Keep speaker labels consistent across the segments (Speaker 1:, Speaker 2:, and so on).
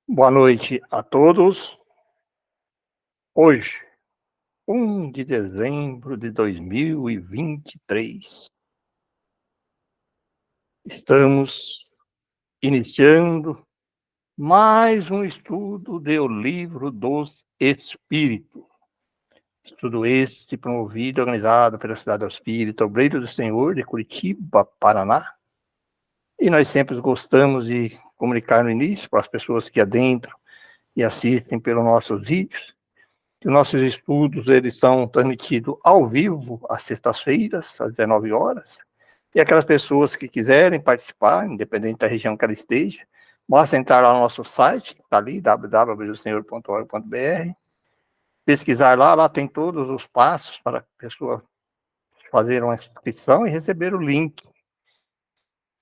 Speaker 1: Boa noite a todos. Hoje, 1 de dezembro de 2023, estamos iniciando mais um estudo do Livro dos Espíritos. Estudo este promovido e organizado pela Cidade do Espírito, Obreiro do Senhor, de Curitiba, Paraná. E nós sempre gostamos de comunicar no início para as pessoas que adentram e assistem pelos nossos vídeos, que os nossos estudos eles são transmitidos ao vivo às sextas-feiras, às 19 horas. E aquelas pessoas que quiserem participar, independente da região que ela esteja, basta entrar lá no nosso site, está ali, www.senhor.org.br, pesquisar lá tem todos os passos para a pessoa fazer uma inscrição e receber o link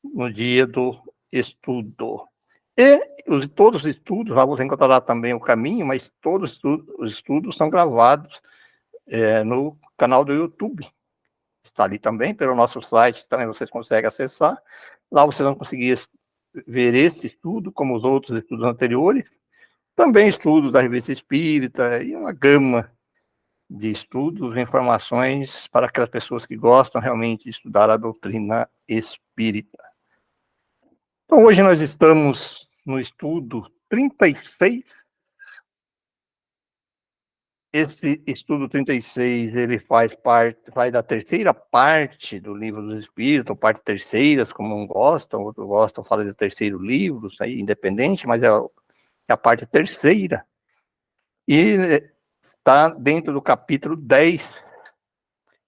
Speaker 1: no dia do estudo. E todos os estudos, lá você encontrará também o caminho, mas todos os estudos são gravados no canal do YouTube. Está ali também, pelo nosso site, também vocês conseguem acessar. Lá vocês vão conseguir ver esse estudo, como os outros estudos anteriores. Também estudos da Revista Espírita e uma gama de estudos e informações para aquelas pessoas que gostam realmente de estudar a doutrina espírita. Então, hoje nós estamos no estudo 36. Esse estudo 36, ele faz da terceira parte do Livro dos Espíritos, ou parte terceiras, como um gostam, outros gostam, fala de terceiro livro, isso aí, independente, mas é a parte terceira. E está dentro do capítulo 10,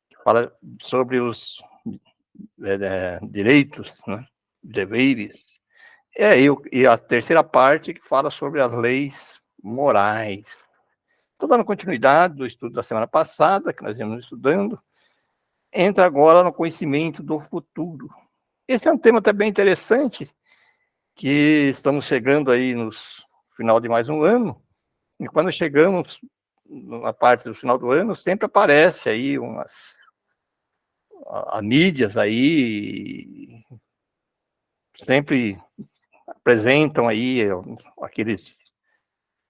Speaker 1: que fala sobre os direitos, né, deveres. E a terceira parte que fala sobre as leis morais. Estou dando continuidade do estudo da semana passada, que nós íamos estudando. Entra agora no conhecimento do futuro. Esse é um tema até bem interessante, que estamos chegando aí no final de mais um ano, e quando chegamos na parte do final do ano, sempre aparece aí as mídias aí, sempre apresentam aí aqueles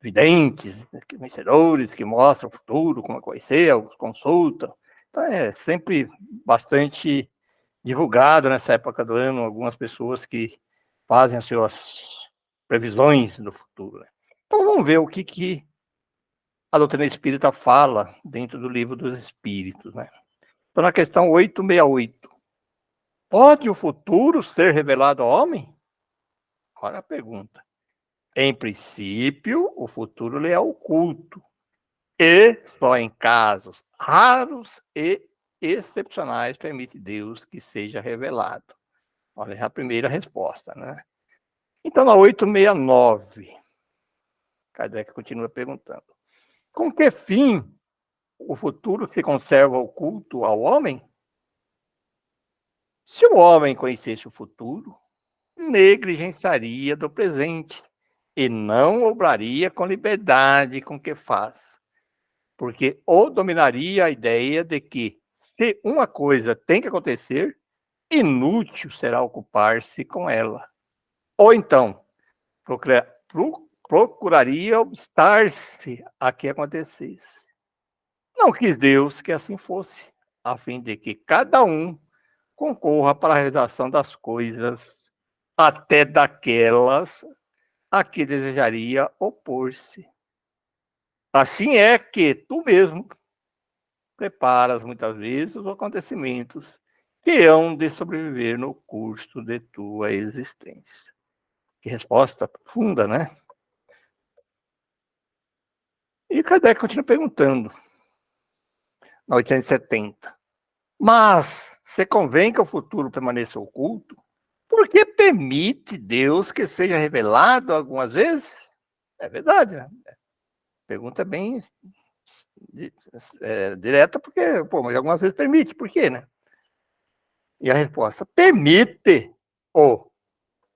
Speaker 1: videntes, vencedores, que mostram o futuro, como vai ser, consultam. Então, é sempre bastante divulgado nessa época do ano, algumas pessoas que fazem as suas previsões do futuro. Então, vamos ver o que a doutrina espírita fala dentro do Livro dos Espíritos, né? Então, na questão 868, pode o futuro ser revelado ao homem? Olha a pergunta. Em princípio, o futuro lhe é oculto, e só em casos raros e excepcionais permite Deus que seja revelado. Olha a primeira resposta, né? Então, na 869, Kardec continua perguntando: com que fim o futuro se conserva oculto ao homem? Se o homem conhecesse o futuro, negligenciaria do presente e não obraria com liberdade com que faz, porque o dominaria a ideia de que, se uma coisa tem que acontecer, inútil será ocupar-se com ela. Ou então, procuraria obstar-se a que acontecesse. Não quis Deus que assim fosse, a fim de que cada um concorra para a realização das coisas, até daquelas a que desejaria opor-se. Assim é que tu mesmo preparas muitas vezes os acontecimentos que hão de sobreviver no curso de tua existência. Que resposta profunda, né? E Kardec continua perguntando, na 870. Mas, se convém que o futuro permaneça oculto, por que permite Deus que seja revelado algumas vezes? É verdade, né? A pergunta é bem direta, porque, mas algumas vezes permite, por quê, né? E a resposta, permite,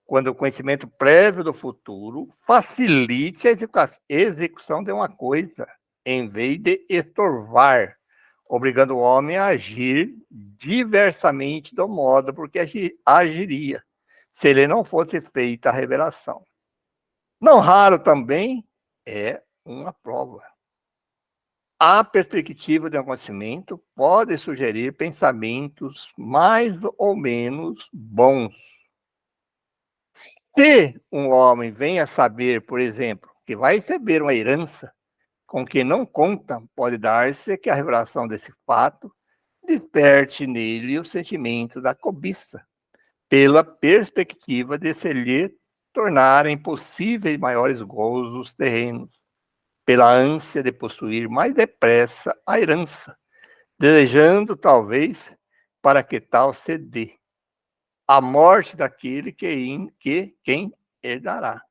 Speaker 1: quando o conhecimento prévio do futuro facilite a execução de uma coisa, em vez de estorvar, obrigando o homem a agir diversamente do modo porque agiria, se ele não fosse feita a revelação. Não raro também é uma prova. A perspectiva de um acontecimento pode sugerir pensamentos mais ou menos bons. Se um homem vem a saber, por exemplo, que vai receber uma herança com que não conta, pode dar-se que a revelação desse fato desperte nele o sentimento da cobiça, pela perspectiva de se lhe tornarem possíveis maiores gozos terrenos, pela ânsia de possuir mais depressa a herança, desejando, talvez, para que tal se dê, a morte daquele que quem herdará.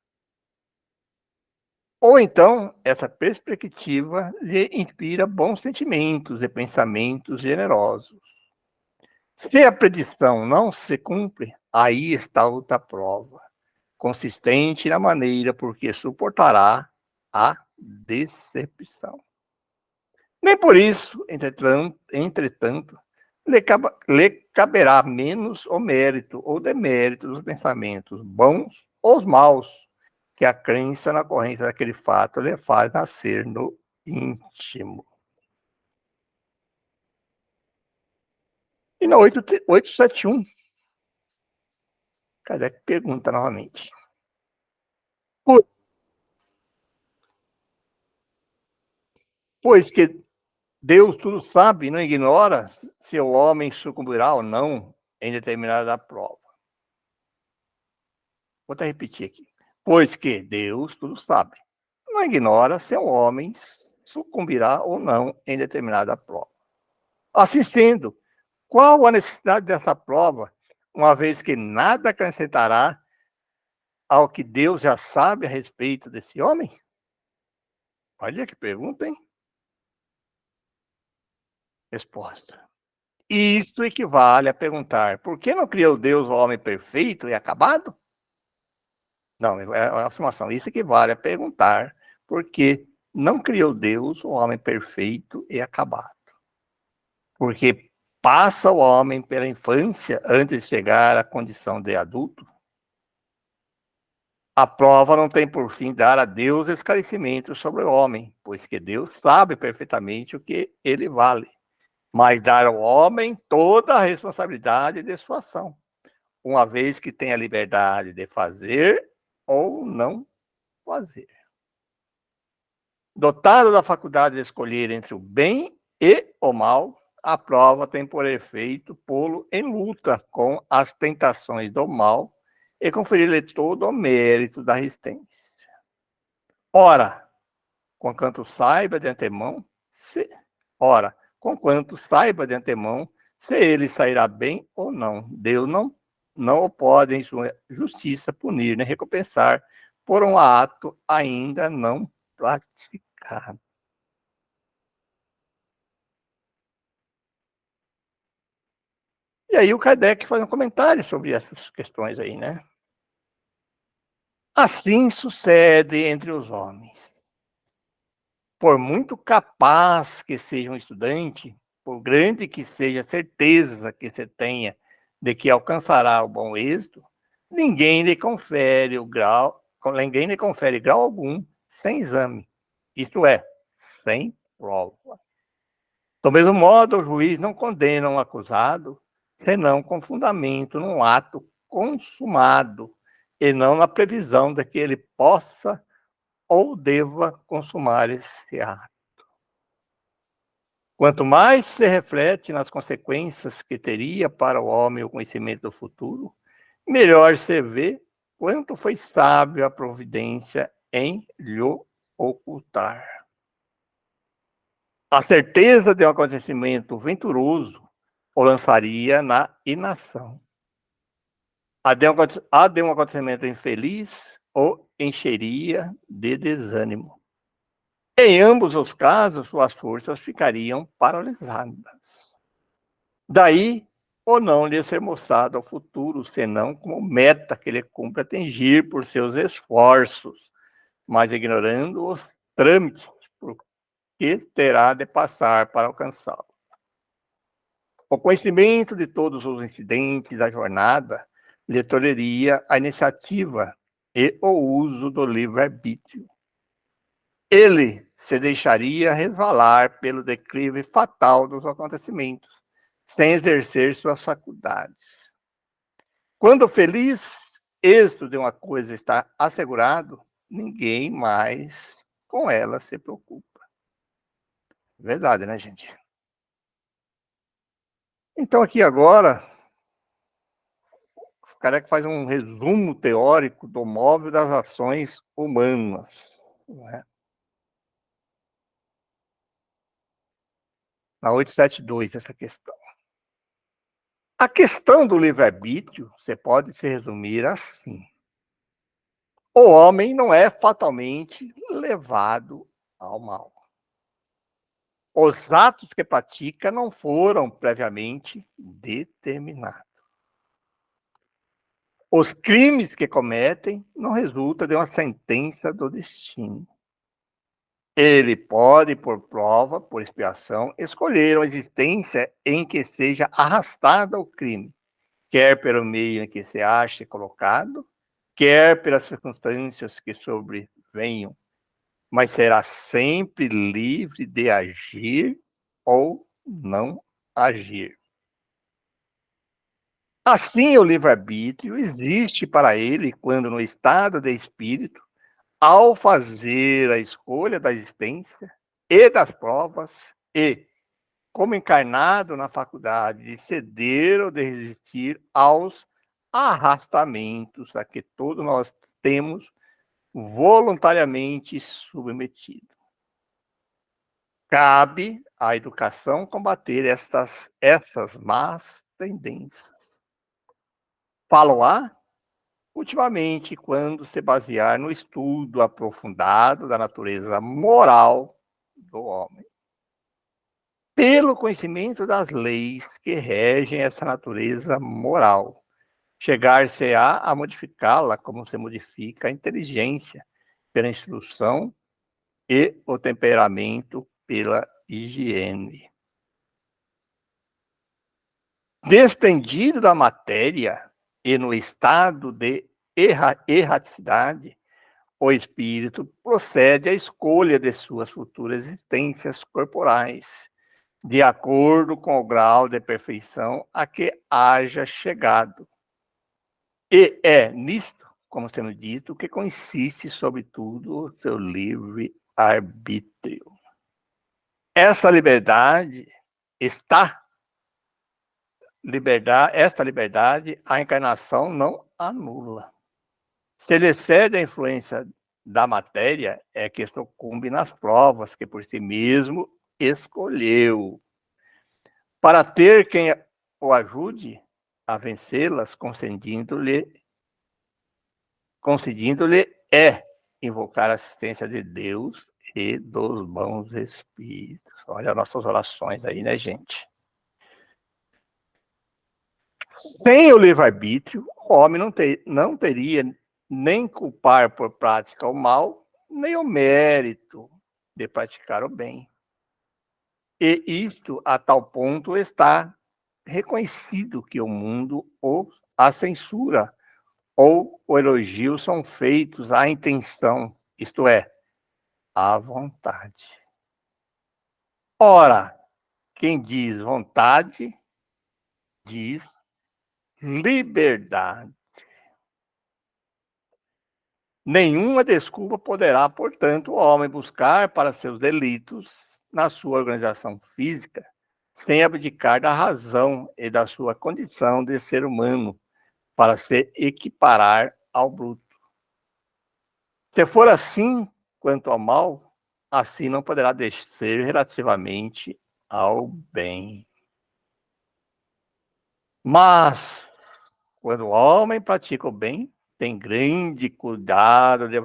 Speaker 1: Ou então, essa perspectiva lhe inspira bons sentimentos e pensamentos generosos. Se a predição não se cumpre, aí está outra prova, consistente na maneira por que suportará a decepção. Nem por isso, entretanto lhe caberá menos o mérito ou demérito dos pensamentos bons ou maus, que a crença na ocorrência daquele fato lhe faz nascer no íntimo. E na 871, Kardec pergunta novamente. Pois que Deus tudo sabe e não ignora se o homem sucumbirá ou não em determinada prova. Vou até repetir aqui. Pois que Deus tudo sabe, não ignora se o homem sucumbirá ou não em determinada prova. Assim sendo, qual a necessidade dessa prova, uma vez que nada acrescentará ao que Deus já sabe a respeito desse homem? Olha que pergunta, hein? Resposta. Isto equivale a perguntar: por que não criou Deus o homem perfeito e acabado? Não, é uma afirmação. Isso equivale a perguntar: por que não criou Deus o homem perfeito e acabado? Porque passa o homem pela infância antes de chegar à condição de adulto? A prova não tem por fim dar a Deus esclarecimento sobre o homem, pois que Deus sabe perfeitamente o que ele vale, mas dar ao homem toda a responsabilidade de sua ação, uma vez que tem a liberdade de fazer ou não fazer. Dotado da faculdade de escolher entre o bem e o mal, a prova tem por efeito pô-lo em luta com as tentações do mal e conferir-lhe todo o mérito da resistência. Ora, conquanto saiba de antemão, se ele sairá bem ou não, Deus não o pode, em sua justiça, punir nem recompensar por um ato ainda não praticado. E aí o Kardec faz um comentário sobre essas questões aí, né? Assim sucede entre os homens. Por muito capaz que seja um estudante, por grande que seja a certeza que você tenha de que alcançará o bom êxito, ninguém lhe confere grau algum sem exame, isto é, sem prova. Do mesmo modo, o juiz não condena um acusado, senão com fundamento num ato consumado, e não na previsão de que ele possa ou deva consumar esse ato. Quanto mais se reflete nas consequências que teria para o homem o conhecimento do futuro, melhor se vê quanto foi sábio a providência em lhe ocultar. A certeza de um acontecimento venturoso o lançaria na inação. A de um acontecimento infeliz o encheria de desânimo. Em ambos os casos, suas forças ficariam paralisadas. Daí, ou não lhe ser mostrado ao futuro, senão como meta que ele cumpre atingir por seus esforços, mas ignorando os trâmites por que terá de passar para alcançá-lo. O conhecimento de todos os incidentes da jornada lhe toleraria a iniciativa e o uso do livre-arbítrio. Ele se deixaria resvalar pelo declive fatal dos acontecimentos, sem exercer suas faculdades. Quando o feliz êxito de uma coisa está assegurado, ninguém mais com ela se preocupa. Verdade, né, gente? Então, aqui agora, o Kardec faz um resumo teórico do móvel das ações humanas. Né? Na 872, essa questão. A questão do livre-arbítrio, você pode se resumir assim. O homem não é fatalmente levado ao mal. Os atos que pratica não foram previamente determinados. Os crimes que cometem não resultam de uma sentença do destino. Ele pode, por prova, por expiação, escolher uma existência em que seja arrastado ao crime, quer pelo meio em que se ache colocado, quer pelas circunstâncias que sobrevenham, mas será sempre livre de agir ou não agir. Assim, o livre-arbítrio existe para ele quando, no estado de espírito, ao fazer a escolha da existência e das provas, e, como encarnado na faculdade de ceder ou de resistir aos arrastamentos a que todos nós temos voluntariamente submetido. Cabe à educação combater essas más tendências. Falo-á ultimamente quando se basear no estudo aprofundado da natureza moral do homem. Pelo conhecimento das leis que regem essa natureza moral, chegar-se-á a modificá-la como se modifica a inteligência pela instrução e o temperamento pela higiene. Desprendido da matéria e no estado de erraticidade, o espírito procede à escolha de suas futuras existências corporais, de acordo com o grau de perfeição a que haja chegado. E é nisto, como temos dito, que consiste, sobretudo, o seu livre-arbítrio. Essa liberdade esta liberdade, a encarnação não anula. Se ele excede a influência da matéria, é que sucumbe nas provas que por si mesmo escolheu. Para ter quem o ajude a vencê-las, concedindo-lhe é invocar a assistência de Deus e dos bons espíritos. Olha as nossas orações aí, né, gente? Sem o livre-arbítrio, o homem não teria nem culpar por prática o mal, nem o mérito de praticar o bem. E isto, a tal ponto, está reconhecido que o mundo ou a censura ou o elogio são feitos à intenção, isto é, à vontade. Ora, quem diz vontade, diz liberdade. Nenhuma desculpa poderá, portanto, o homem buscar para seus delitos na sua organização física, sem abdicar da razão e da sua condição de ser humano, para se equiparar ao bruto. Se for assim quanto ao mal, assim não poderá descer relativamente ao bem. Mas, quando o homem pratica o bem, tem grande cuidado de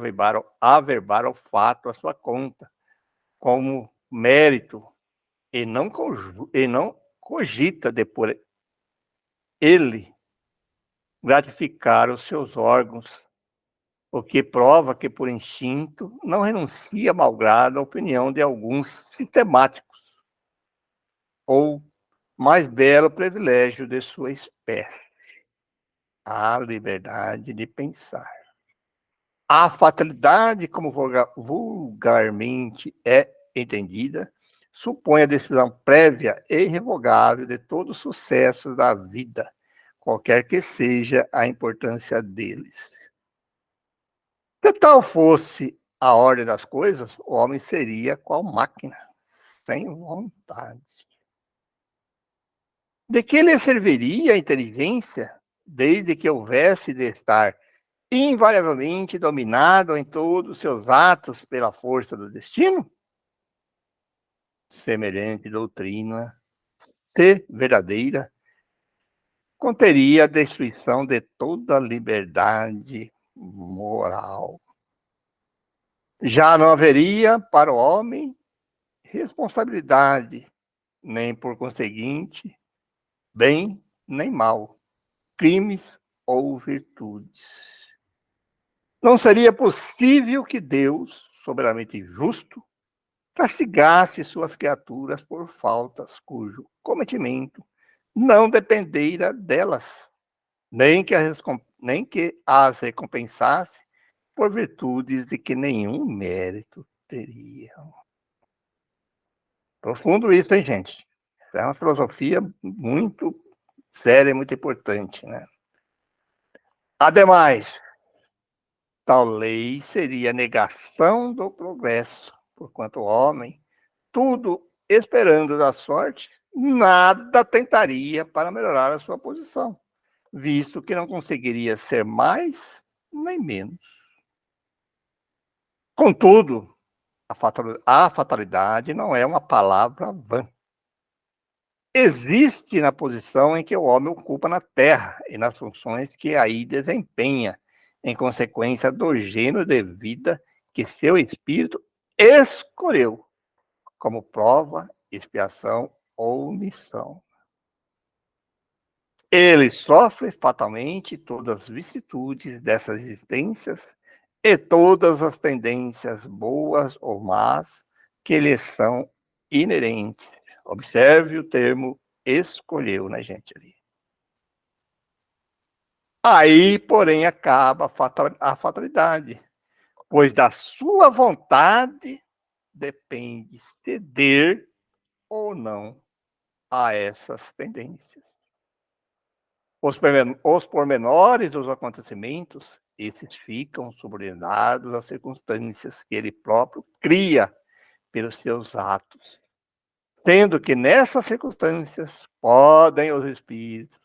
Speaker 1: averbar o fato à sua conta, como mérito, e não cogita de por ele gratificar os seus órgãos, o que prova que, por instinto, não renuncia malgrado à opinião de alguns sistemáticos, ou mais belo privilégio de sua espécie, a liberdade de pensar. A fatalidade, como vulgarmente é entendida, supõe a decisão prévia e irrevogável de todos os sucessos da vida, qualquer que seja a importância deles. Se tal fosse a ordem das coisas, o homem seria qual máquina, sem vontade. De que lhe serviria a inteligência, desde que houvesse de estar invariavelmente dominado em todos os seus atos pela força do destino? Semelhante doutrina, se verdadeira, conteria a destruição de toda a liberdade moral. Já não haveria para o homem responsabilidade, nem por conseguinte, bem nem mal, crimes ou virtudes. Não seria possível que Deus, soberanamente justo, castigasse suas criaturas por faltas cujo cometimento não dependera delas, nem que as recompensasse por virtudes de que nenhum mérito teriam. Profundo isso, hein, gente? Essa é uma filosofia muito séria e muito importante, né? Ademais, tal lei seria a negação do progresso, porquanto o homem, tudo esperando da sorte, nada tentaria para melhorar a sua posição, visto que não conseguiria ser mais nem menos. Contudo, a fatalidade não é uma palavra vã. Existe na posição em que o homem ocupa na Terra e nas funções que aí desempenha, em consequência do gênero de vida que seu espírito escolheu como prova, expiação ou missão. Ele sofre fatalmente todas as vicissitudes dessas existências e todas as tendências boas ou más que lhe são inerentes. Observe o termo escolheu, né, gente? Ali. Aí, porém, acaba a fatalidade, pois da sua vontade depende ceder ou não a essas tendências. Os pormenores dos acontecimentos, esses ficam subordinados às circunstâncias que ele próprio cria pelos seus atos, sendo que nessas circunstâncias podem os espíritos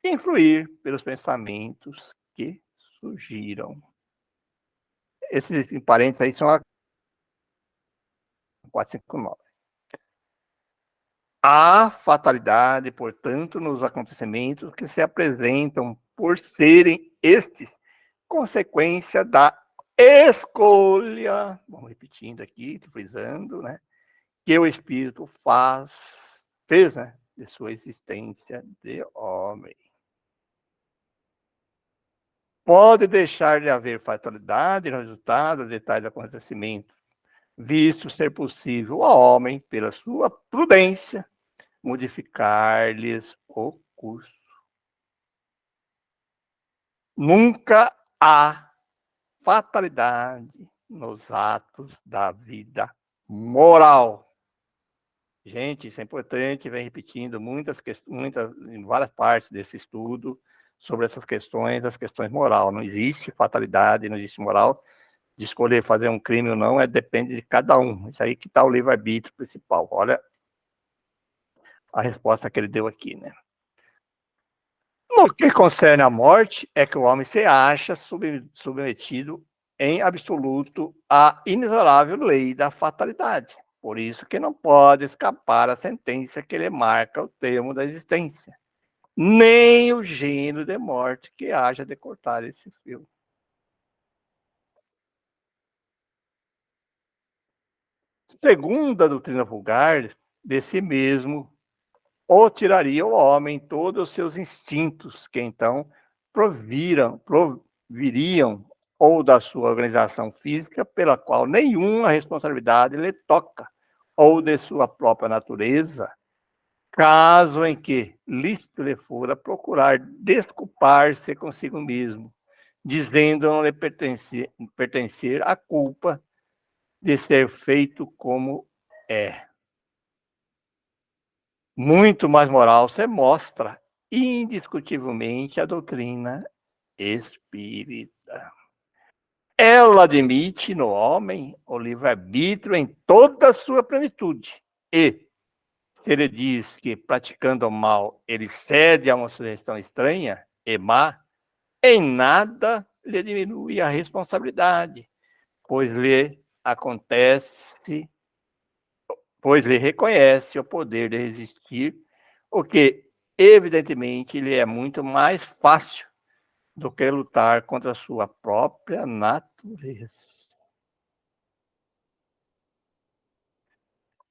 Speaker 1: influir pelos pensamentos que surgiram. Esses em parênteses aí são a 459. Há fatalidade, portanto, nos acontecimentos que se apresentam por serem estes consequência da escolha, vamos repetindo aqui, frisando, né, que o espírito fez, né, de sua existência de homem. Pode deixar de haver fatalidade no resultado de tais acontecimentos, visto ser possível ao homem, pela sua prudência, modificar-lhes o curso. Nunca há fatalidade nos atos da vida moral. Gente, isso é importante, vem repetindo em várias partes desse estudo sobre essas questões, as questões moral. Não existe fatalidade, não existe moral. De escolher fazer um crime ou não, depende de cada um. Isso aí que está o livre-arbítrio principal. Olha a resposta que ele deu aqui, né? No que concerne à morte, é que o homem se acha submetido em absoluto à inexorável lei da fatalidade. Por isso que não pode escapar a sentença que lhe marca o termo da existência, nem o gênero de morte que haja de cortar esse fio. Segundo a doutrina vulgar, de si mesmo, ou tiraria o homem todos os seus instintos, que então proviriam, ou da sua organização física, pela qual nenhuma responsabilidade lhe toca, ou de sua própria natureza, caso em que lícito lhe fora procurar desculpar-se consigo mesmo, dizendo não lhe pertencer a culpa de ser feito como é. Muito mais moral se mostra indiscutivelmente a doutrina espírita. Ela admite no homem o livre-arbítrio em toda a sua plenitude. E, se ele diz que praticando o mal ele cede a uma sugestão estranha e má, em nada lhe diminui a responsabilidade, pois lhe acontece, pois lhe reconhece o poder de resistir, o que evidentemente lhe é muito mais fácil do que lutar contra a sua própria natureza.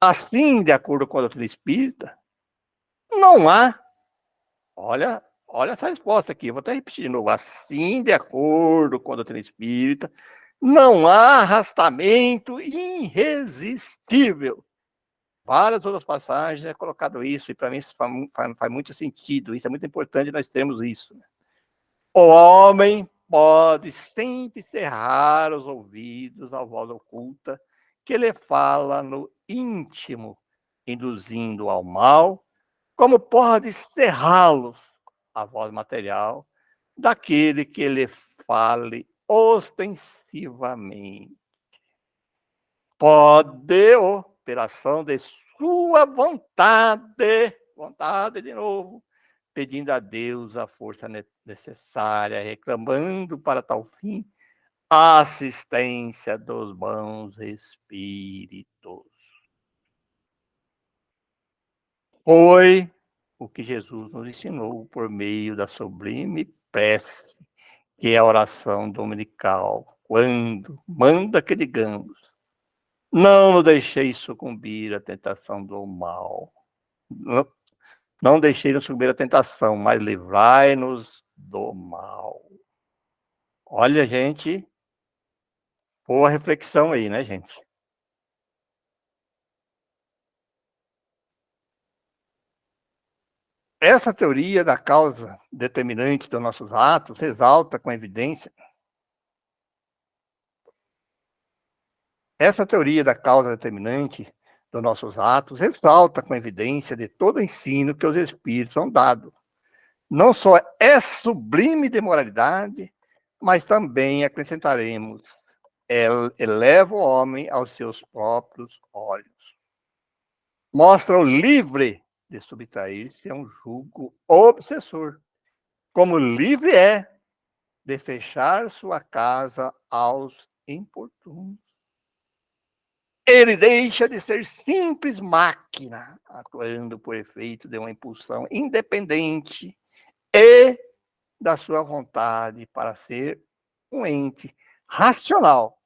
Speaker 1: Assim, de acordo com a doutrina espírita, não há, olha essa resposta aqui, vou até repetir de novo. Assim, de acordo com a doutrina espírita, não há arrastamento irresistível. Várias outras passagens é colocado isso, e para mim isso faz muito sentido, isso é muito importante nós termos isso. O homem pode sempre cerrar os ouvidos à voz oculta que lhe fala no íntimo, induzindo ao mal, como pode cerrá-los à voz material daquele que lhe fale ostensivamente. Pode, pela ação de sua vontade de novo, pedindo a Deus a força necessária, reclamando para tal fim a assistência dos bons espíritos. Foi o que Jesus nos ensinou por meio da sublime prece, que é a oração dominical, quando manda que digamos: não nos deixeis sucumbir à tentação do mal. Não deixeis sucumbir à tentação, mas livrai-nos do mal. Olha, gente, boa reflexão aí, né, gente? Essa teoria da causa determinante dos nossos atos exalta com evidência. Essa teoria da causa determinante dos nossos atos ressalta com evidência de todo o ensino que os espíritos são dados. Não só é sublime de moralidade, mas também acrescentaremos, eleva o homem aos seus próprios olhos. Mostra-o livre de subtrair-se a um jugo obsessor, como livre é de fechar sua casa aos importunos. Ele deixa de ser simples máquina, atuando por efeito de uma impulsão independente e da sua vontade para ser um ente racional,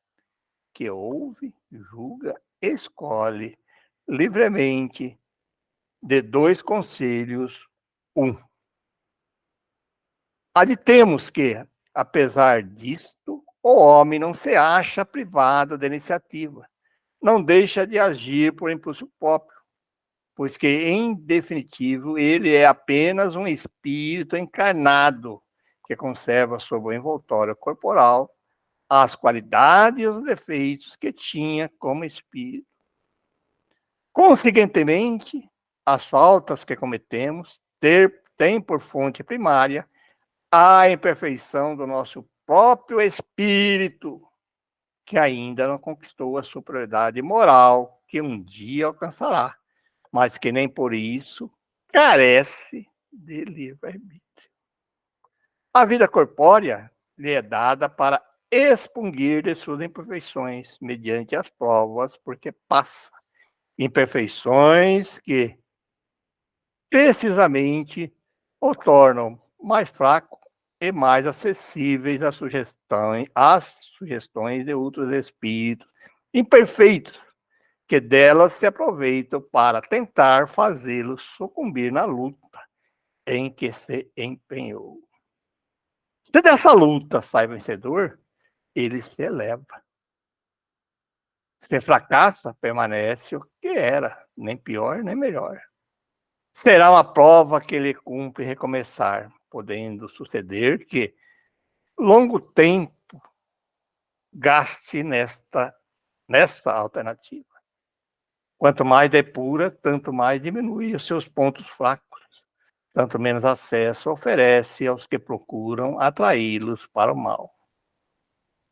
Speaker 1: que ouve, julga, escolhe livremente de dois conselhos, um. Aditemos que, apesar disto, o homem não se acha privado da iniciativa, não deixa de agir por impulso próprio, pois que, em definitivo, ele é apenas um espírito encarnado que conserva sob o envoltório corporal as qualidades e os defeitos que tinha como espírito. Consequentemente, as faltas que cometemos têm por fonte primária a imperfeição do nosso próprio espírito, que ainda não conquistou a superioridade moral que um dia alcançará, mas que nem por isso carece de livre-arbítrio. A vida corpórea lhe é dada para expunguir de suas imperfeições mediante as provas, porque passa. Imperfeições que, precisamente, o tornam mais fraco e mais acessíveis às sugestões de outros espíritos imperfeitos, que delas se aproveitam para tentar fazê-lo sucumbir na luta em que se empenhou. Se dessa luta sai vencedor, ele se eleva. Se fracassa, permanece o que era, nem pior nem melhor. Será uma prova que ele cumpre recomeçar, podendo suceder que, longo tempo gaste nessa alternativa. Quanto mais depura, tanto mais diminui os seus pontos fracos, tanto menos acesso oferece aos que procuram atraí-los para o mal.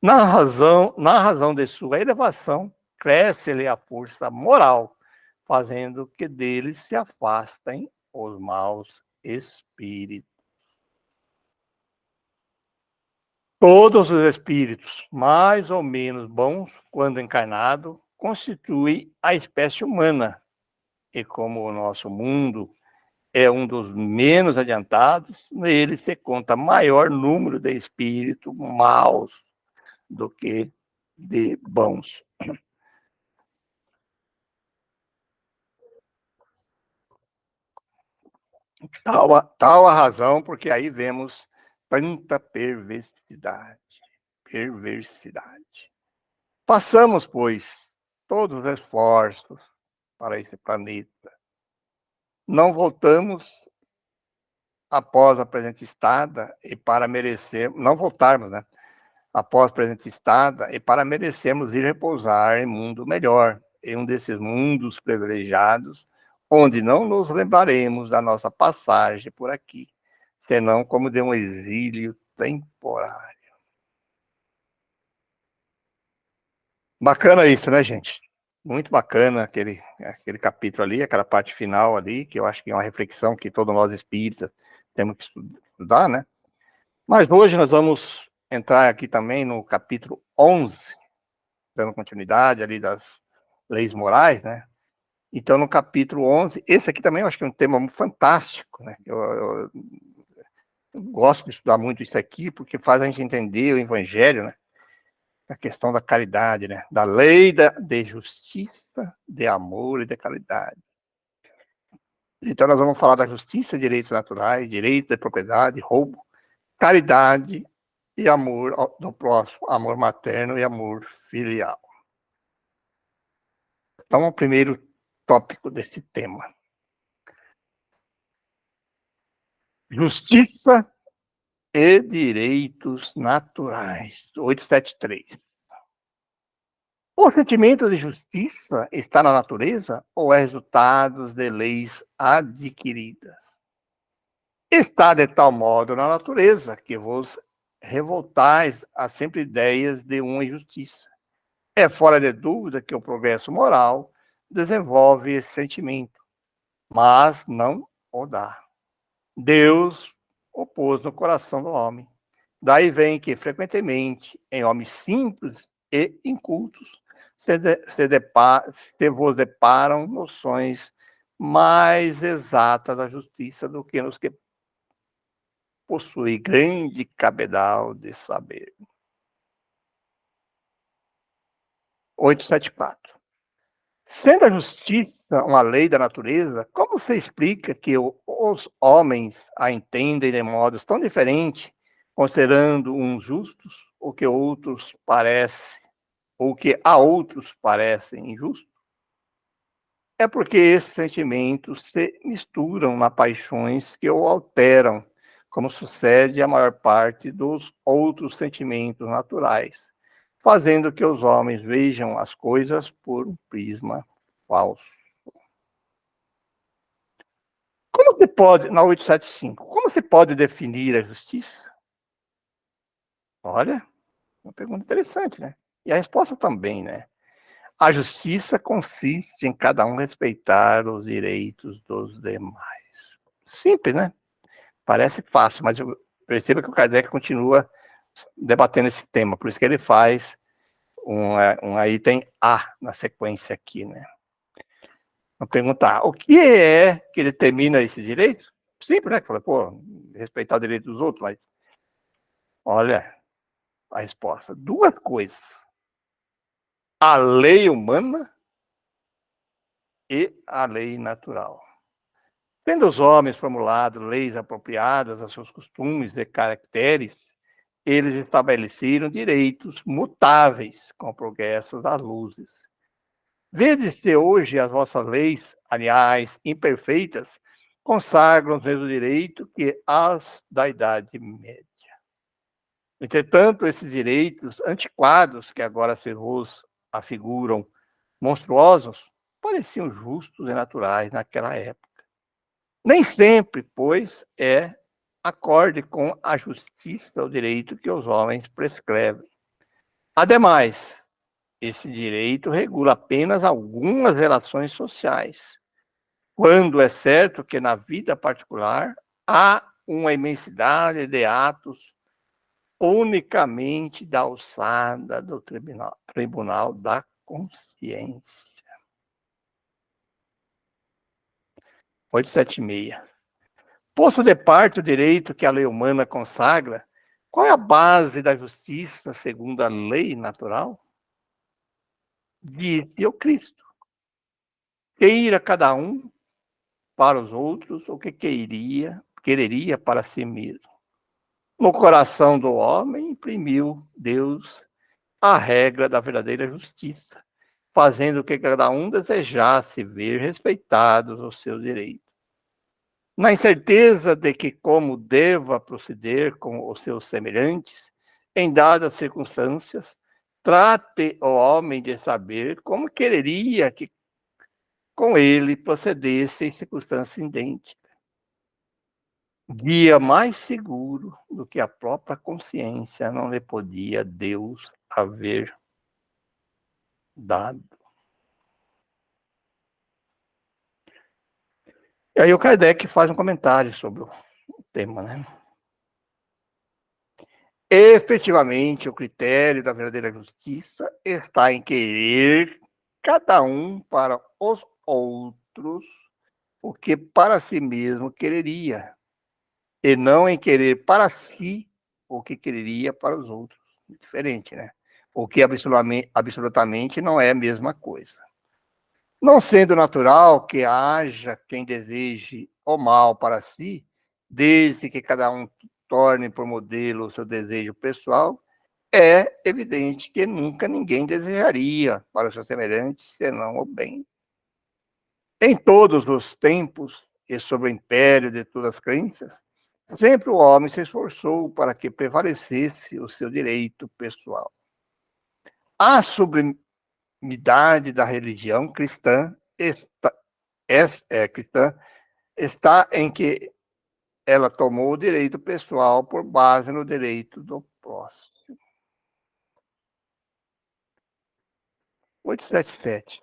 Speaker 1: Na razão de sua elevação, cresce-lhe a força moral, fazendo que deles se afastem os maus espíritos. Todos os espíritos, mais ou menos bons, quando encarnados, constituem a espécie humana. E como o nosso mundo é um dos menos adiantados, nele se conta maior número de espíritos maus do que de bons. Tal a razão, porque aí vemos tanta perversidade. Passamos, pois, todos os esforços para esse planeta. Não voltamos após a presente estada e para merecer, não voltarmos, né? Após a presente estada e para merecermos ir repousar em mundo melhor, em um desses mundos privilegiados, onde não nos lembraremos da nossa passagem por aqui, senão como de um exílio temporário. Bacana isso, né, gente? Muito bacana aquele capítulo ali, aquela parte final ali, que eu acho que é uma reflexão que todos nós espíritas temos que estudar, né? Mas hoje nós vamos entrar aqui também no capítulo 11, dando continuidade ali das leis morais, né? Então, no capítulo 11, esse aqui também eu acho que é um tema fantástico, né? Eu gosto de estudar muito isso aqui, porque faz a gente entender o evangelho, né? A questão da caridade, né? Da lei de justiça, de amor e de caridade. Então, nós vamos falar da justiça, direitos naturais, direito de propriedade, roubo, caridade e amor do próximo, amor materno e amor filial. Então, o primeiro tópico desse tema. Justiça e direitos naturais. 873. O sentimento de justiça está na natureza ou é resultado de leis adquiridas? Está de tal modo na natureza que vos revoltais a sempre ideias de uma injustiça. É fora de dúvida que o progresso moral desenvolve esse sentimento, mas não o dá. Deus o pôs no coração do homem. Daí vem que, frequentemente, em homens simples e incultos, se vos deparam noções mais exatas da justiça do que nos que possuem grande cabedal de saber. 874. Sendo a justiça uma lei da natureza, como se explica que os homens a entendem de modos tão diferentes, considerando uns justos, o que outros parecem, ou que a outros parecem injustos? É porque esses sentimentos se misturam nas paixões que o alteram, como sucede a maior parte dos outros sentimentos naturais, fazendo que os homens vejam as coisas por um prisma falso. Como se pode, na 875, como se pode definir a justiça? Olha, uma pergunta interessante, né? E a resposta também, né? A justiça consiste em cada um respeitar os direitos dos demais. Simples, né? Parece fácil, mas eu percebo que o Kardec continua debatendo esse tema, por isso que ele faz um item A na sequência aqui, né? Vou perguntar, o que é que determina esse direito? Simples, né? Fala, pô, respeitar o direito dos outros, mas olha a resposta. Duas coisas. A lei humana e a lei natural. Tendo os homens formulado leis apropriadas aos seus costumes e caracteres, eles estabeleceram direitos mutáveis com o progresso das luzes. Vede-se hoje as vossas leis, aliás, imperfeitas, consagram os mesmos direitos que as da Idade Média. Entretanto, esses direitos antiquados, que agora se vos afiguram monstruosos, pareciam justos e naturais naquela época. Nem sempre, pois, é acorde com a justiça o direito que os homens prescrevem. Ademais, esse direito regula apenas algumas relações sociais, quando é certo que na vida particular há uma imensidade de atos unicamente da alçada do tribunal da consciência. 876. Posto de parte o direito que a lei humana consagra, qual é a base da justiça segundo a lei natural? Disse o Cristo. Queira cada um para os outros o que quereria para si mesmo. No coração do homem imprimiu Deus a regra da verdadeira justiça, fazendo que cada um desejasse ver respeitados os seus direitos. Na incerteza de que como deva proceder com os seus semelhantes, em dadas circunstâncias, trate o homem de saber como quereria que com ele procedesse em circunstâncias idênticas. Guia mais seguro do que a própria consciência não lhe podia Deus haver dado. E aí o Kardec faz um comentário sobre o tema, né? Efetivamente, o critério da verdadeira justiça está em querer cada um para os outros o que para si mesmo quereria, e não em querer para si o que quereria para os outros. Diferente, né? O que absolutamente não é a mesma coisa. Não sendo natural que haja quem deseje o mal para si, desde que cada um torne por modelo o seu desejo pessoal, é evidente que nunca ninguém desejaria para o seu semelhante senão o bem. Em todos os tempos e sob o império de todas as crenças, sempre o homem se esforçou para que prevalecesse o seu direito pessoal. A sublimidade da religião cristã cristã está em que ela tomou o direito pessoal por base no direito do próximo. 877.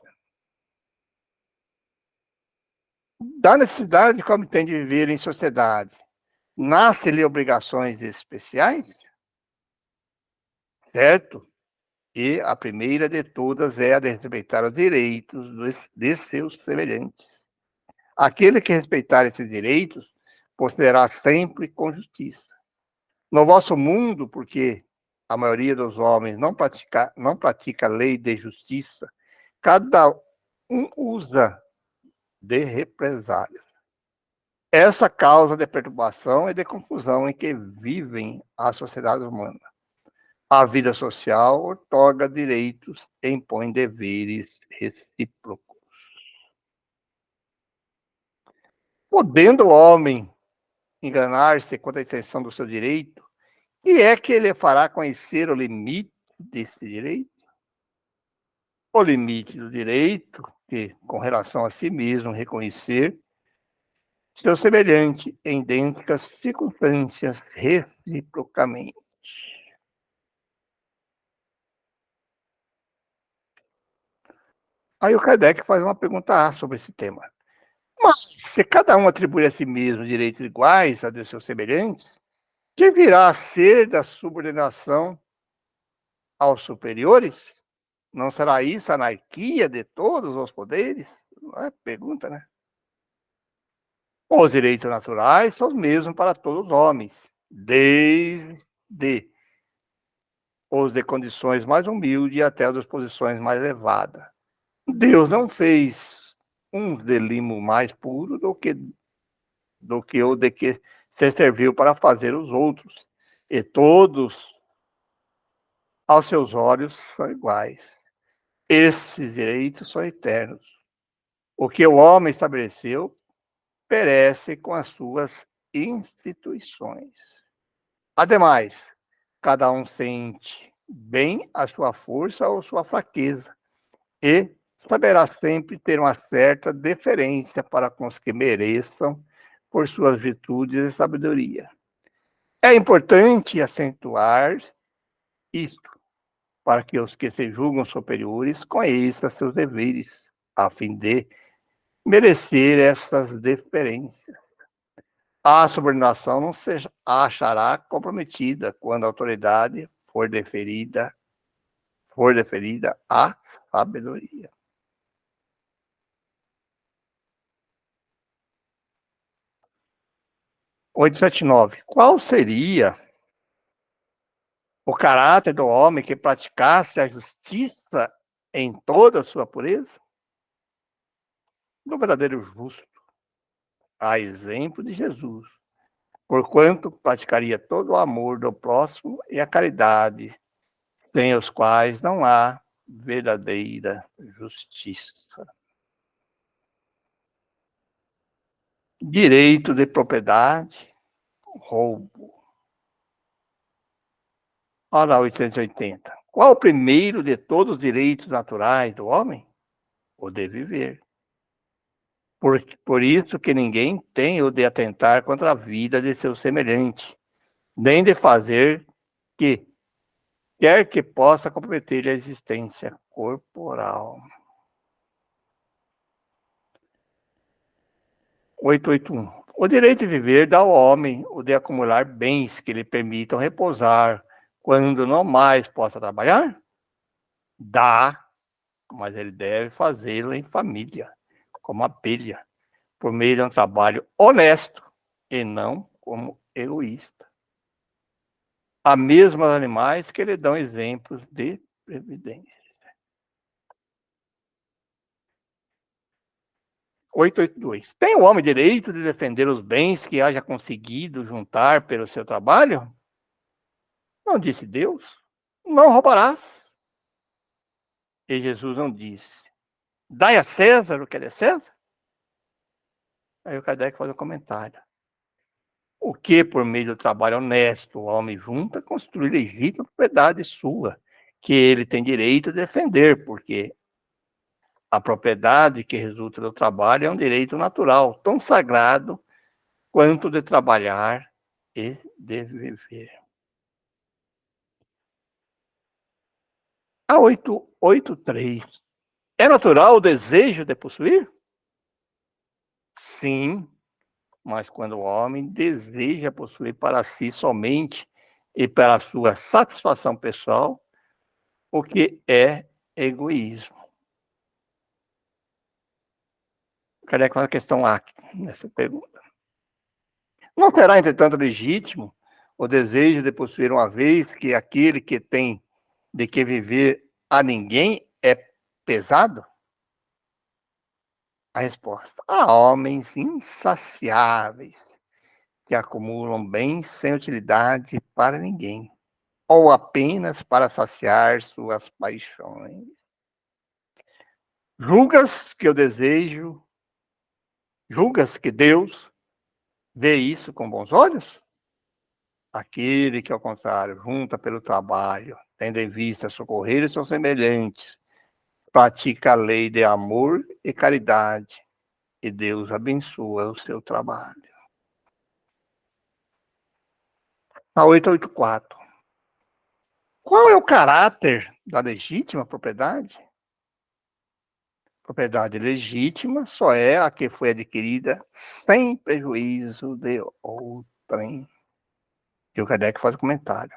Speaker 1: Da necessidade como tem de viver em sociedade, nascem-lhe obrigações especiais? Certo? E a primeira de todas é a de respeitar os direitos de seus semelhantes. Aquele que respeitar esses direitos procederá sempre com justiça. No vosso mundo, porque a maioria dos homens não pratica lei de justiça, cada um usa de represálias. Essa causa de perturbação e de confusão em que vivem as sociedades humanas. A vida social outorga direitos e impõe deveres recíprocos. Podendo o homem enganar-se quanto à extensão do seu direito, e é que ele fará conhecer o limite desse direito? O limite do direito, que, com relação a si mesmo, reconhecer seu semelhante em idênticas circunstâncias reciprocamente. Aí o Kardec faz uma pergunta sobre esse tema. Mas, se cada um atribui a si mesmo direitos iguais a de seus semelhantes, que virá a ser da subordinação aos superiores? Não será isso a anarquia de todos os poderes? Não é pergunta, né? Os direitos naturais são os mesmos para todos os homens, desde os de condições mais humildes até as de posições mais elevadas. Deus não fez uns de limo mais puro do que o de que se serviu para fazer os outros, e todos aos seus olhos são iguais. Esses direitos são eternos. O que o homem estabeleceu perece com as suas instituições. Ademais, cada um sente bem a sua força ou sua fraqueza, e saberá sempre ter uma certa deferência para com os que mereçam por suas virtudes e sabedoria. É importante acentuar isto, para que os que se julgam superiores conheçam seus deveres, a fim de merecer essas deferências. A subordinação não se achará comprometida quando a autoridade for deferida à sabedoria. 879. Qual seria o caráter do homem que praticasse a justiça em toda a sua pureza? Do verdadeiro justo, a exemplo de Jesus, porquanto praticaria todo o amor do próximo e a caridade, sem os quais não há verdadeira justiça. Direito de propriedade, roubo. Ora, 880. Qual o primeiro de todos os direitos naturais do homem? O de viver. Por isso que ninguém tem o de atentar contra a vida de seu semelhante, nem de fazer que quer que possa comprometer a existência corporal. 881. O direito de viver dá ao homem o de acumular bens que lhe permitam repousar quando não mais possa trabalhar? Dá, mas ele deve fazê-lo em família, como abelha, por meio de um trabalho honesto e não como egoísta. Há mesmo os animais que lhe dão exemplos de previdência. 882. Tem o homem direito de defender os bens que haja conseguido juntar pelo seu trabalho? Não disse Deus? Não roubarás. E Jesus não disse: dai a César o que é de César? Aí o Kardec faz um comentário. O que, por meio do trabalho honesto, o homem junta, constitui legítima propriedade sua, que ele tem direito de defender, porque a propriedade que resulta do trabalho é um direito natural, tão sagrado quanto de trabalhar e de viver. A 883. É natural o desejo de possuir? Sim, mas quando o homem deseja possuir para si somente e para a sua satisfação pessoal, o que é egoísmo. Cadê a questão A nessa pergunta? Não será, entretanto, legítimo o desejo de possuir uma vez que aquele que tem de que viver a ninguém é pesado? A resposta: há homens insaciáveis que acumulam bens sem utilidade para ninguém, ou apenas para saciar suas paixões. Julgas que Deus vê isso com bons olhos? Aquele que, ao contrário, junta pelo trabalho, tendo em vista socorrer os seus semelhantes, pratica a lei de amor e caridade, e Deus abençoa o seu trabalho. A 884. Qual é o caráter da legítima propriedade? Propriedade legítima só é a que foi adquirida sem prejuízo de outrem. E o Kardec faz o comentário.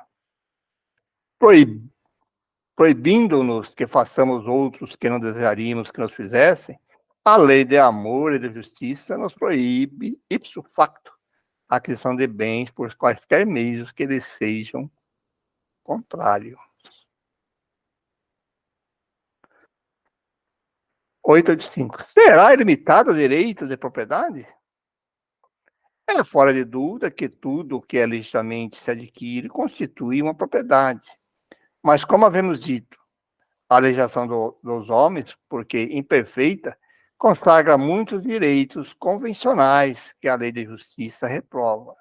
Speaker 1: Proibindo-nos que façamos outros que não desejaríamos que nos fizessem, a lei de amor e de justiça nos proíbe, ipso facto, a aquisição de bens por quaisquer meios que lhes sejam contrários. 885. Será ilimitado o direito de propriedade? É fora de dúvida que tudo o que é legitimamente se adquire constitui uma propriedade. Mas, como havemos dito, a legislação dos homens, porque imperfeita, consagra muitos direitos convencionais que a lei de justiça reprova.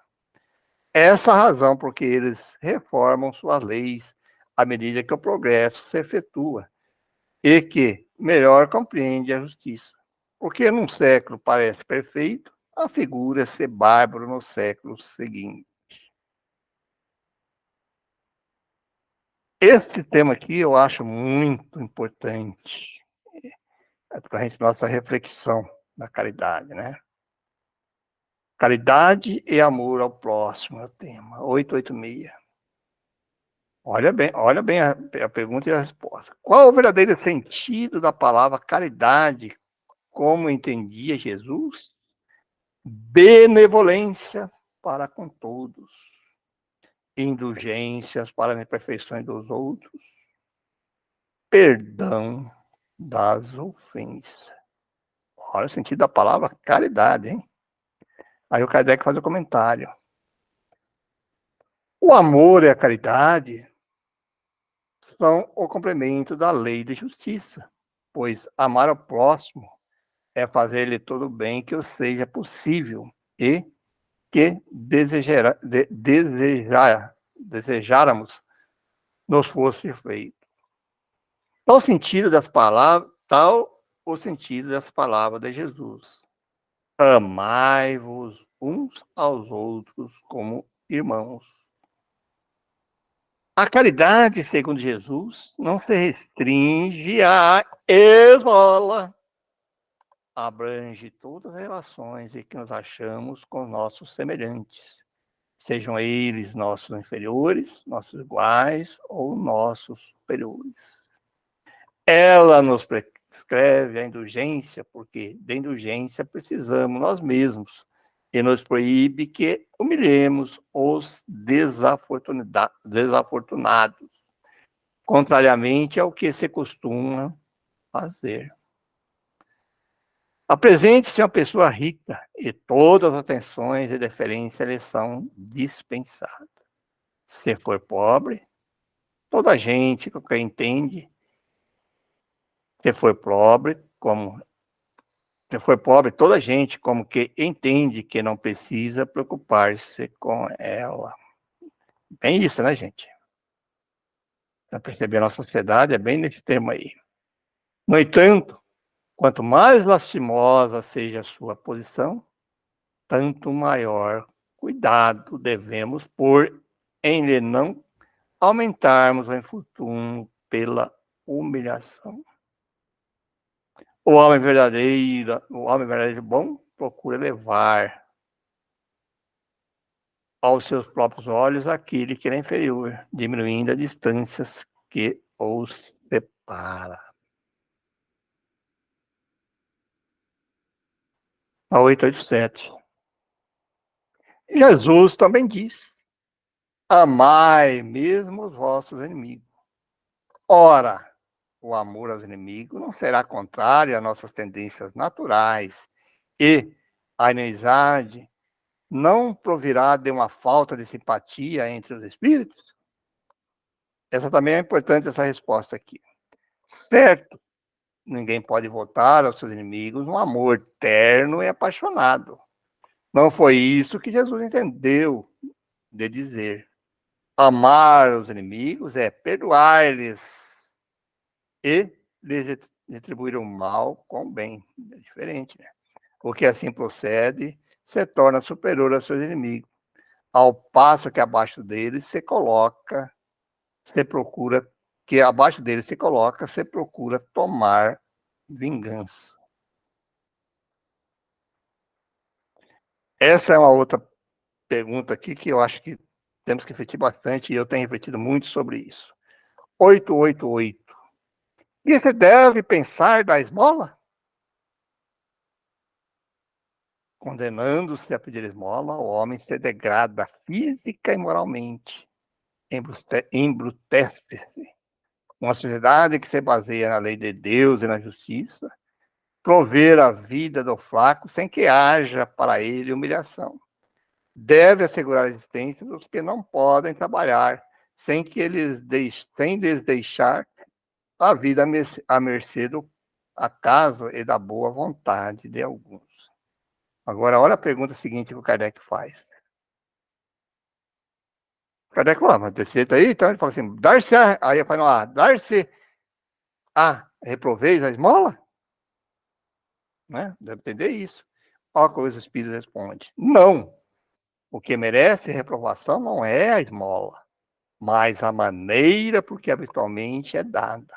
Speaker 1: Essa a razão porque eles reformam suas leis à medida que o progresso se efetua e que melhor compreende a justiça. Porque num século parece perfeito, afigura ser bárbaro no século seguinte. Este tema aqui eu acho muito importante para a gente, nossa reflexão da caridade, né? Caridade e amor ao próximo é o tema, 886. Olha bem a pergunta e a resposta. Qual o verdadeiro sentido da palavra caridade, como entendia Jesus? Benevolência para com todos, indulgências para as imperfeições dos outros, perdão das ofensas. Olha o sentido da palavra caridade, hein? Aí o Kardec faz o comentário. O amor e a caridade são o complemento da lei de justiça, pois amar ao próximo é fazer-lhe todo o bem que o seja possível e que desejáramos nos fosse feito. Tal o sentido das palavras de Jesus. Amai-vos uns aos outros como irmãos. A caridade, segundo Jesus, não se restringe à esmola. Abrange todas as relações em que nos achamos com nossos semelhantes, sejam eles nossos inferiores, nossos iguais ou nossos superiores. Ela nos prescreve a indulgência, porque de indulgência precisamos nós mesmos, e nos proíbe que humilhemos os desafortunados, contrariamente ao que se costuma fazer. Apresente-se uma pessoa rica e todas as atenções e deferência lhe são dispensadas. Se for pobre, toda a gente que entende, se for pobre, toda a gente como que entende que não precisa preocupar-se com ela. Bem isso, né, gente? Para perceber a nossa sociedade, é bem nesse termo aí. No entanto, quanto mais lastimosa seja a sua posição, tanto maior cuidado devemos pôr em lhe não aumentarmos o infortúnio pela humilhação. O homem verdadeiro bom procura levar aos seus próprios olhos aquele que é inferior, diminuindo as distâncias que os separa. A 887. Jesus também diz: amai mesmo os vossos inimigos. Ora, o amor aos inimigos não será contrário às nossas tendências naturais e a inimizade não provirá de uma falta de simpatia entre os espíritos? Essa também é importante, essa resposta aqui. Certo, ninguém pode votar aos seus inimigos um amor terno e apaixonado. Não foi isso que Jesus entendeu de dizer. Amar os inimigos é perdoar-lhes e lhes retribuir o mal com o bem. É diferente, né? O que assim procede se torna superior aos seus inimigos, ao passo que abaixo deles se coloca, se procura, que abaixo deles se coloca, se procura tomar vingança. Essa é uma outra pergunta aqui que eu acho que temos que refletir bastante, e eu tenho refletido muito sobre isso. 888. E você deve pensar da esmola? Condenando-se a pedir esmola, o homem se degrada física e moralmente, embrutece-se. Uma sociedade que se baseia na lei de Deus e na justiça, prover a vida do fraco sem que haja para ele humilhação. Deve assegurar a existência dos que não podem trabalhar, sem lhes deixar a vida à mercê do acaso e da boa vontade de alguns. Agora, olha a pergunta seguinte que o Kardec faz. Kardec falou, mas desse jeito aí, então ele fala assim, dar-se-á, aí eu falo, dar-se-á, reproveis a esmola? Né? Deve entender isso. Olha como os Espíritos respondem. Não. O que merece reprovação não é a esmola, mas a maneira por que habitualmente é dada.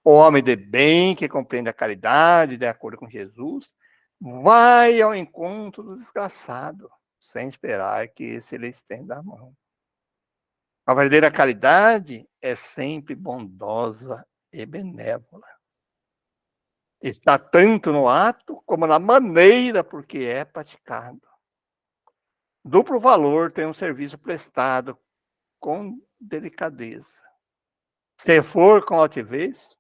Speaker 1: O homem de bem, que compreende a caridade, de acordo com Jesus, vai ao encontro do desgraçado, sem esperar que esse lhe estenda a mão. A verdadeira caridade é sempre bondosa e benévola. Está tanto no ato como na maneira por que é praticado. Duplo valor tem um serviço prestado com delicadeza. Se for com altivez,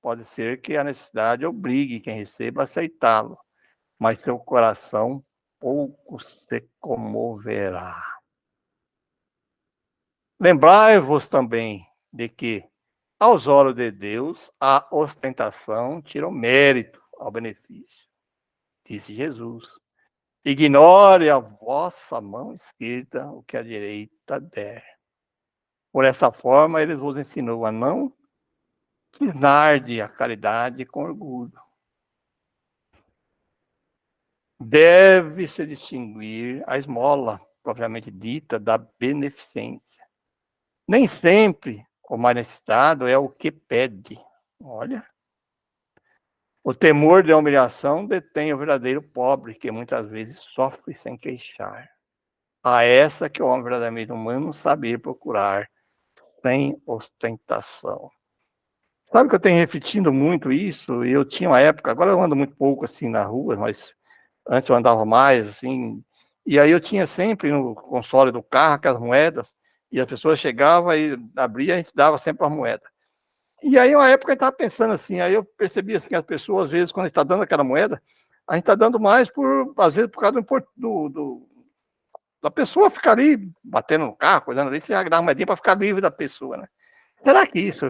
Speaker 1: pode ser que a necessidade obrigue quem receba a aceitá-lo, mas seu coração pouco se comoverá. Lembrai-vos também de que, aos olhos de Deus, a ostentação tira o mérito ao benefício. Disse Jesus. Ignore a vossa mão esquerda o que a direita der. Por essa forma, ele vos ensinou a não cisnar-de a caridade com orgulho. Deve-se distinguir a esmola, propriamente dita, da beneficência. Nem sempre o mais necessitado é o que pede. Olha. O temor da humilhação detém o verdadeiro pobre, que muitas vezes sofre sem queixar. A essa que o homem verdadeiramente humano sabe procurar, sem ostentação. Sabe que eu tenho repetindo muito isso? Eu tinha uma época, agora eu ando muito pouco assim na rua, mas antes eu andava mais, assim, e aí eu tinha sempre no console do carro aquelas moedas, e as pessoas chegavam e abria, a gente dava sempre uma moeda. E aí, uma época, a gente estava pensando assim, aí eu percebi assim, que as pessoas, às vezes, quando a gente está dando aquela moeda, a gente está dando mais, às vezes, por causa da pessoa ficar ali, batendo no carro, coisando ali, você já dá uma moedinha para ficar livre da pessoa, né? Será que isso,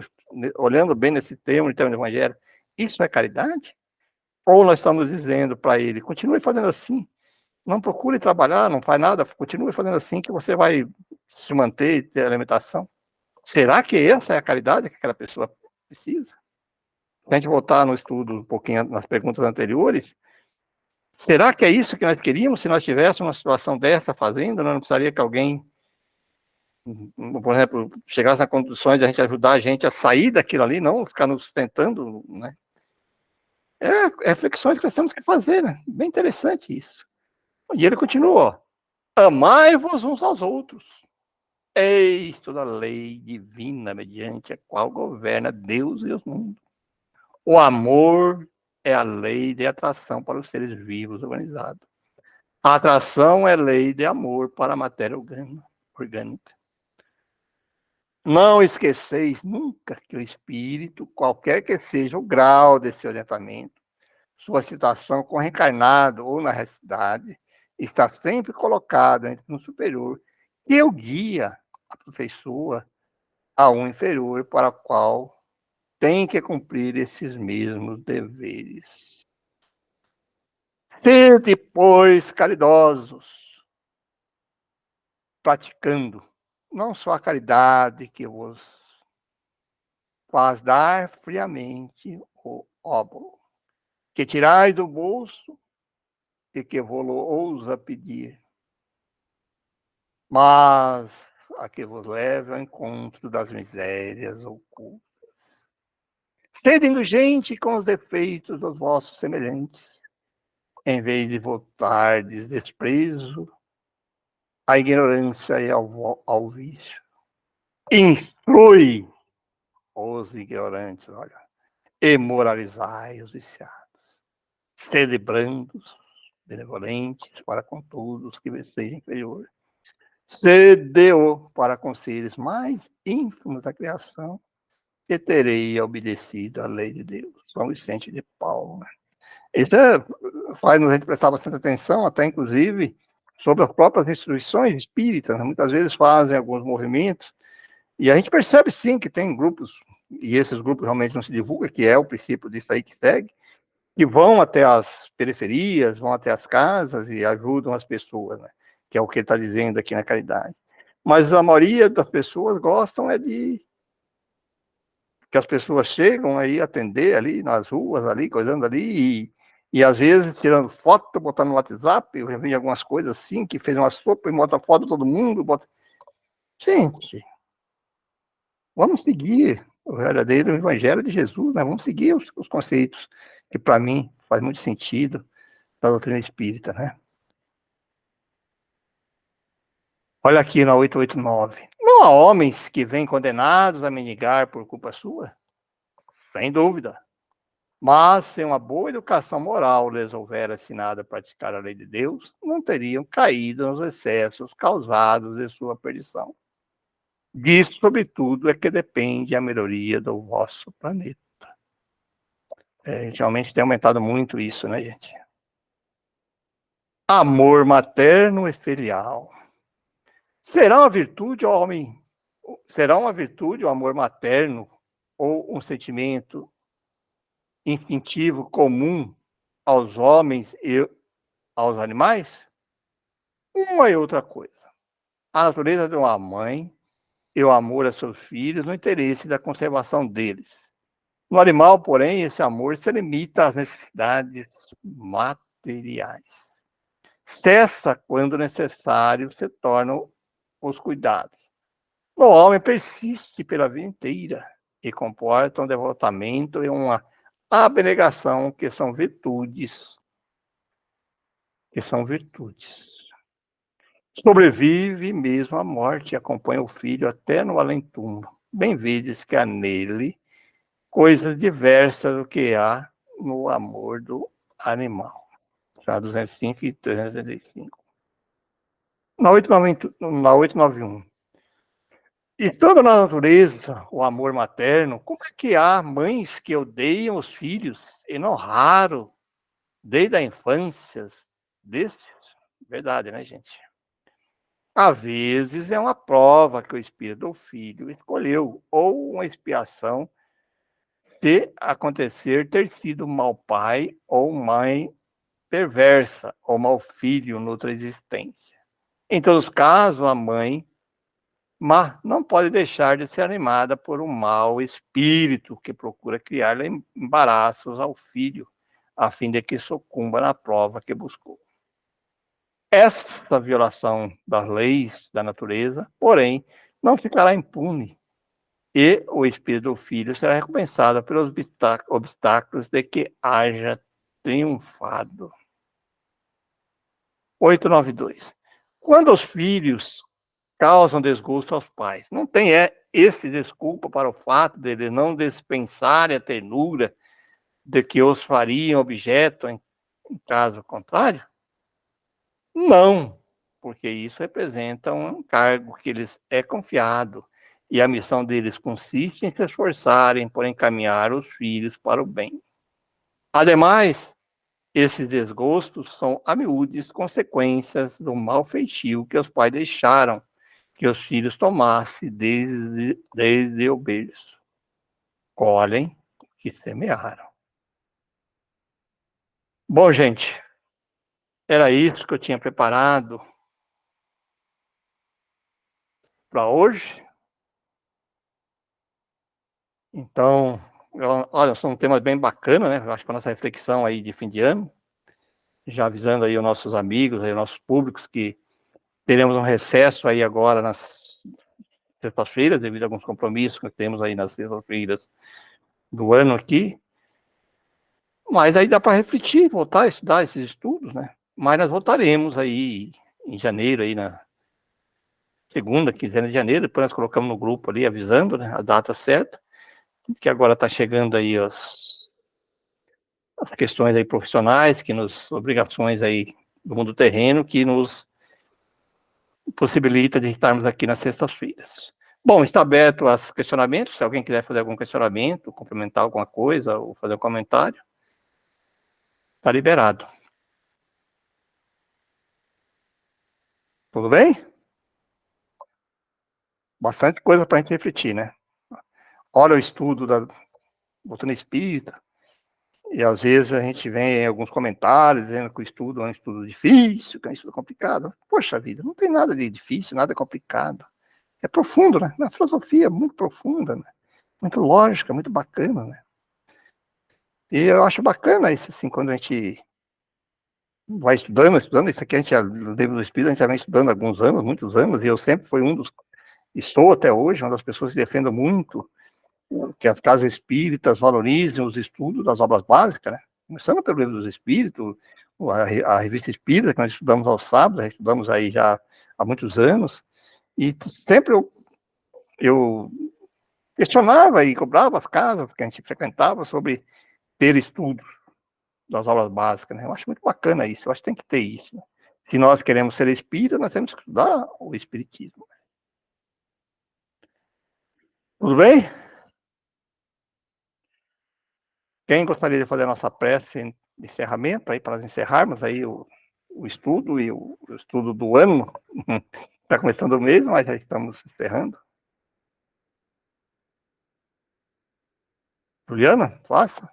Speaker 1: olhando bem nesse termo, em termos de evangelho, isso é caridade? Ou nós estamos dizendo para ele, continue fazendo assim, não procure trabalhar, não faz nada, continue fazendo assim que você vai se manter e ter alimentação? Será que essa é a caridade que aquela pessoa precisa? Se a gente voltar no estudo um pouquinho nas perguntas anteriores, será que é isso que nós queríamos se nós tivéssemos uma situação dessa fazendo? Não precisaria que alguém, por exemplo, chegasse nas condições de a gente ajudar a gente a sair daquilo ali, não ficar nos sustentando, né? É reflexões que nós temos que fazer, né? Bem interessante isso. E ele continuou: amai-vos uns aos outros. Eis toda a lei divina mediante a qual governa Deus e os mundos. O amor é a lei de atração para os seres vivos organizados. A atração é lei de amor para a matéria orgânica. Não esqueceis nunca que o espírito, qualquer que seja o grau desse orientamento, sua situação com o reencarnado ou na realidade, está sempre colocado entre um superior que o guia, aperfeiçoa a um inferior para o qual tem que cumprir esses mesmos deveres. Sede, pois, caridosos, praticando não só a caridade que vos faz dar friamente o óbolo, que tirais do bolso e que vos ousa pedir, mas a que vos leve ao encontro das misérias ocultas. Sede indulgente com os defeitos dos vossos semelhantes, em vez de votardes desprezo à ignorância e ao vício. Instrui os ignorantes, olha, e moralizai os viciados. Sede brandos, benevolentes para com todos que vos sejam inferior. Sede-o para com seres mais ínfimos da criação, e terei obedecido à lei de Deus. São Vicente de Paulo. Né? Isso faz a gente prestar bastante atenção, até inclusive, sobre as próprias instituições espíritas. Né? Muitas vezes fazem alguns movimentos, e a gente percebe sim que tem grupos, e esses grupos realmente não se divulgam, que é o princípio disso aí que segue, que vão até as periferias, vão até as casas e ajudam as pessoas, né? Que é o que ele está dizendo aqui na caridade. Mas a maioria das pessoas gostam de que as pessoas chegam aí atender ali nas ruas, ali, coisando ali, e às vezes tirando foto, botando no WhatsApp, eu já vi algumas coisas assim, que fez uma sopa e bota foto de todo mundo, bota... Gente, vamos seguir o verdadeiro evangelho de Jesus, né? Vamos seguir os conceitos que para mim faz muito sentido da doutrina espírita, né? Olha aqui na 889. Não há homens que vêm condenados a mendigar por culpa sua? Sem dúvida. Mas, se uma boa educação moral lhes houvesse nada a praticar a lei de Deus, não teriam caído nos excessos causados de sua perdição. Disso, sobretudo, é que depende a melhoria do vosso planeta. Realmente tem aumentado muito isso, né, gente? Amor materno e filial. Será uma virtude, homem? Será uma virtude o amor materno ou um sentimento instintivo comum aos homens e aos animais? Uma e outra coisa. A natureza de uma mãe e o amor a seus filhos no interesse da conservação deles. No animal, porém, esse amor se limita às necessidades materiais. Cessa quando necessário se tornam os cuidados. No homem persiste pela vida inteira e comporta um devotamento e uma abnegação que são virtudes. Sobrevive mesmo à morte e acompanha o filho até no além-túmulo. Bem vedes que há nele coisas diversas do que há no amor do animal. Já 205 e 365. Na 891. Estando na natureza o amor materno, como é que há mães que odeiam os filhos, e não raro, desde a infância desses? Verdade, né, gente? Às vezes é uma prova que o espírito do filho escolheu, ou uma expiação se acontecer ter sido mau pai ou mãe perversa, ou mau filho noutra existência. Em todos os casos, a mãe má não pode deixar de ser animada por um mau espírito que procura criar embaraços ao filho, a fim de que sucumba na prova que buscou. Essa violação das leis da natureza, porém, não ficará impune, e o espírito do filho será recompensado pelos obstáculos de que haja triunfado. 892. Quando os filhos causam desgosto aos pais, não tem esse desculpa para o fato de eles não dispensarem a ternura de que os fariam objeto em caso contrário? Não, porque isso representa um encargo que lhes é confiado, e a missão deles consiste em se esforçarem por encaminhar os filhos para o bem. Ademais, esses desgostos são a miúdes consequências do mau feitio que os pais deixaram que os filhos tomassem desde o berço. Colhem o que semearam. Bom, gente, era isso que eu tinha preparado para hoje. Então, olha, são temas bem bacanas, né? Eu acho que para nossa reflexão aí de fim de ano, já avisando aí os nossos amigos, aí os nossos públicos, que teremos um recesso aí agora nas sextas-feiras, devido a alguns compromissos que temos aí nas sextas-feiras do ano aqui. Mas aí dá para refletir, voltar a estudar esses estudos, né? Mas nós voltaremos aí em janeiro, aí na segunda quinzena de janeiro, depois nós colocamos no grupo ali, avisando, né, a data certa, que agora está chegando aí as questões aí profissionais, obrigações aí do mundo terreno, que nos possibilita de estarmos aqui nas sextas-feiras. Bom, está aberto aos questionamentos, se alguém quiser fazer algum questionamento, complementar alguma coisa, ou fazer um comentário, está liberado. Tudo bem? Bastante coisa para a gente refletir, né? Olha o estudo da doutrina espírita, e às vezes a gente vê em alguns comentários dizendo que o estudo é um estudo difícil, que é um estudo complicado. Poxa vida, não tem nada de difícil, nada complicado. É profundo, né? Uma filosofia muito profunda, né? Muito lógica, muito bacana, né? E eu acho bacana isso, assim, quando a gente vai estudando, isso aqui a gente, no livro do Espírito, a gente já vem estudando há alguns anos, muitos anos, e eu sempre fui estou até hoje, uma das pessoas que defendo muito que as casas espíritas valorizem os estudos das obras básicas, né? Começando pelo livro dos Espíritos, a revista Espírita, que nós estudamos aos sábados, estudamos aí já há muitos anos, e sempre eu questionava e cobrava as casas que a gente frequentava sobre ter estudos das aulas básicas, né? Eu acho muito bacana isso, eu acho que tem que ter isso, né? Se nós queremos ser espírita, nós temos que estudar o espiritismo. Tudo bem? Quem gostaria de fazer a nossa prece de encerramento aí para encerrarmos aí o estudo e o estudo do ano? Está começando o mês, mas já estamos encerrando. Juliana, faça.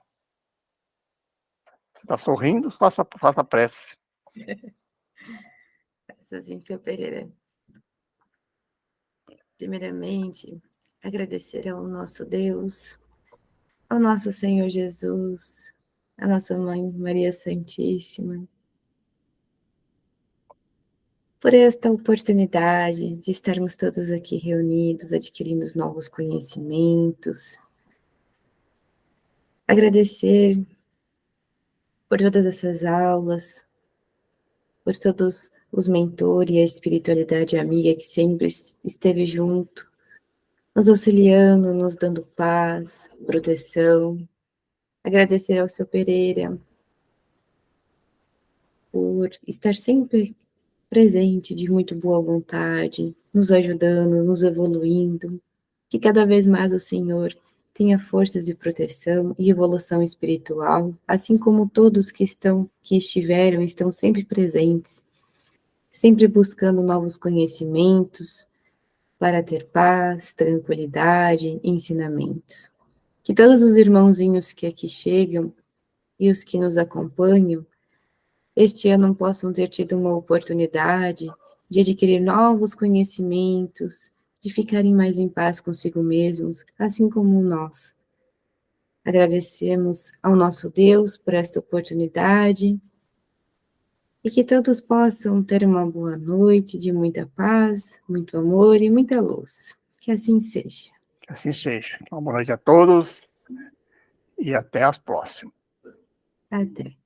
Speaker 1: Você está sorrindo, faça a prece.
Speaker 2: Assim, seu Pereira. Primeiramente, agradecer ao nosso Deus, ao nosso Senhor Jesus, à nossa Mãe Maria Santíssima, por esta oportunidade de estarmos todos aqui reunidos, adquirindo novos conhecimentos. Agradecer por todas essas aulas, por todos os mentores e a espiritualidade amiga que sempre esteve junto, nos auxiliando, nos dando paz, proteção. Agradecer ao seu Pereira por estar sempre presente, de muito boa vontade, nos ajudando, nos evoluindo. Que cada vez mais o Senhor tenha forças de proteção e evolução espiritual, assim como todos que estiveram, estão sempre presentes, sempre buscando novos conhecimentos para ter paz, tranquilidade e ensinamentos. Que todos os irmãozinhos que aqui chegam e os que nos acompanham este ano possam ter tido uma oportunidade de adquirir novos conhecimentos, de ficarem mais em paz consigo mesmos, assim como nós. Agradecemos ao nosso Deus por esta oportunidade e que todos possam ter uma boa noite de muita paz, muito amor e muita luz. Que assim seja.
Speaker 1: Que assim seja. Uma boa noite a todos e até as próximas.
Speaker 2: Até.